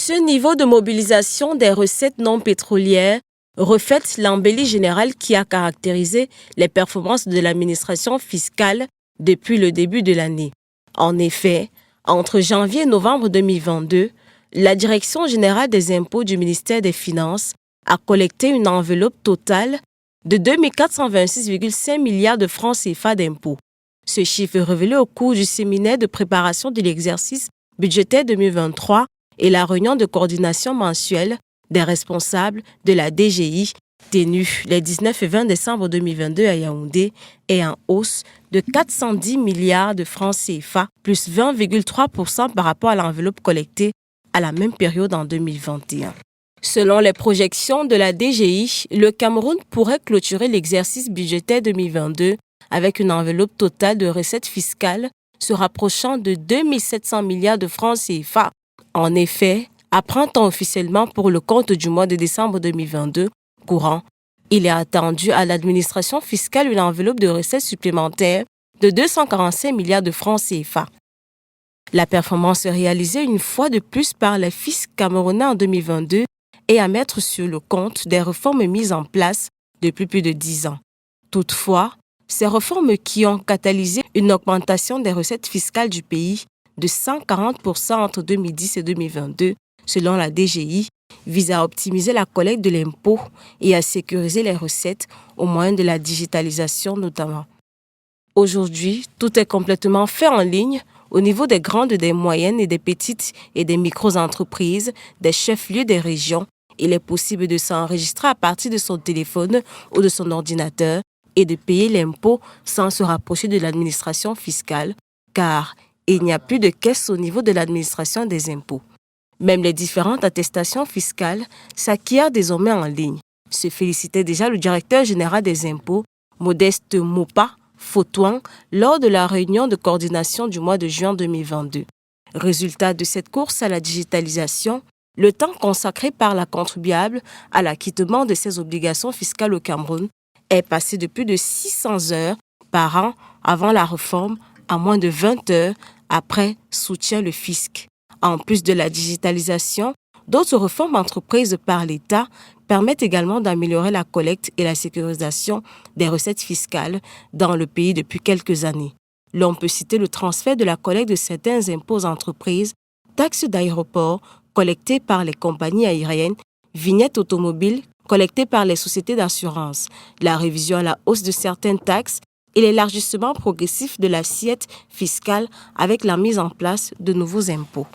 Ce niveau de mobilisation des recettes non pétrolières reflète l'embellie générale qui a caractérisé les performances de l'administration fiscale depuis le début de l'année. En effet, entre janvier et novembre 2022, la Direction générale des impôts du ministère des Finances a collecté une enveloppe totale de 2 426,5 milliards de francs CFA d'impôts. Ce chiffre est révélé au cours du séminaire de préparation de l'exercice budgétaire 2023 et la réunion de coordination mensuelle des responsables de la DGI tenue les 19 et 20 décembre 2022 à Yaoundé est en hausse de 410 milliards de francs CFA, plus 20,3% par rapport à l'enveloppe collectée à la même période en 2021. Selon les projections de la DGI, le Cameroun pourrait clôturer l'exercice budgétaire 2022 avec une enveloppe totale de recettes fiscales se rapprochant de 2 700 milliards de francs CFA. En effet, à printemps officiellement pour le compte du mois de décembre 2022 courant, il est attendu à l'administration fiscale une enveloppe de recettes supplémentaires de 245 milliards de francs CFA. La performance réalisée une fois de plus par les fiscs camerounais en 2022 est à mettre sur le compte des réformes mises en place depuis plus de 10 ans. Toutefois, ces réformes qui ont catalysé une augmentation des recettes fiscales du pays de 140% entre 2010 et 2022, selon la DGI, visent à optimiser la collecte de l'impôt et à sécuriser les recettes au moyen de la digitalisation notamment. Aujourd'hui, tout est complètement fait en ligne au niveau des grandes, des moyennes et des petites et des micro-entreprises, des chefs-lieux des régions. Il est possible de s'enregistrer à partir de son téléphone ou de son ordinateur et de payer l'impôt sans se rapprocher de l'administration fiscale, car il n'y a plus de caisse au niveau de l'administration des impôts. Même les différentes attestations fiscales s'acquièrent désormais en ligne. Se félicitait déjà le directeur général des impôts, Modeste Mopa Fotouan, lors de la réunion de coordination du mois de juin 2022. Résultat de cette course à la digitalisation, le temps consacré par la contribuable à l'acquittement de ses obligations fiscales au Cameroun est passé de plus de 600 heures par an avant la réforme à moins de 20 heures après, soutient le fisc. En plus de la digitalisation, d'autres réformes entreprises par l'État permettent également d'améliorer la collecte et la sécurisation des recettes fiscales dans le pays depuis quelques années. L'on peut citer le transfert de la collecte de certains impôts aux entreprises, taxes d'aéroport collectées par les compagnies aériennes, vignettes automobiles collectées par les sociétés d'assurance, la révision à la hausse de certaines taxes et l'élargissement progressif de l'assiette fiscale avec la mise en place de nouveaux impôts.